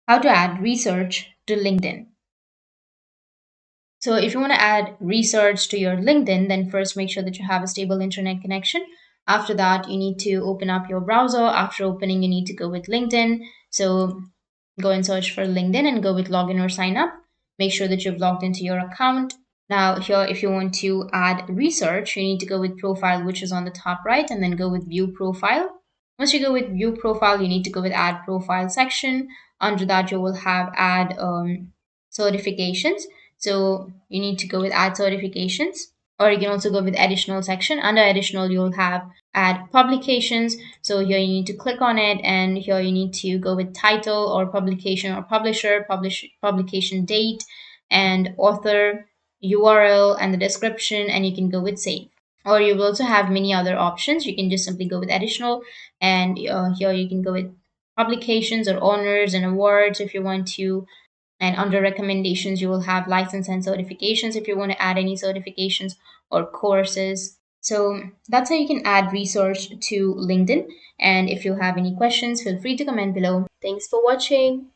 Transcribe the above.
how to add research to LinkedIn. So if you want to add research to your LinkedIn, then first make sure that you have a stable internet connection. After that, you need to open up your browser. After opening, you need to go with LinkedIn. So go and search for LinkedIn and go with login or sign up. Make sure that you've logged into your account. Now, here, if you want to add research, you need to go with profile, which is on the top right, and then go with view profile. Once you go with view profile, you need to go with add profile section. Under that, you will have add certifications. So you need to go with add certifications, or you can also go with additional section. Under additional, you'll have add publications. So here you need to click on it, and here you need to go with title or publication or publisher, publication date, and author, URL, and the description, and you can go with save. Or you will also have many other options. You can just simply go with additional, and here you can go with publications or honors and awards if you want to. And under recommendations, you will have license and certifications if you want to add any certifications or courses. So that's how you can add research to LinkedIn. And if you have any questions, feel free to comment below. Thanks for watching.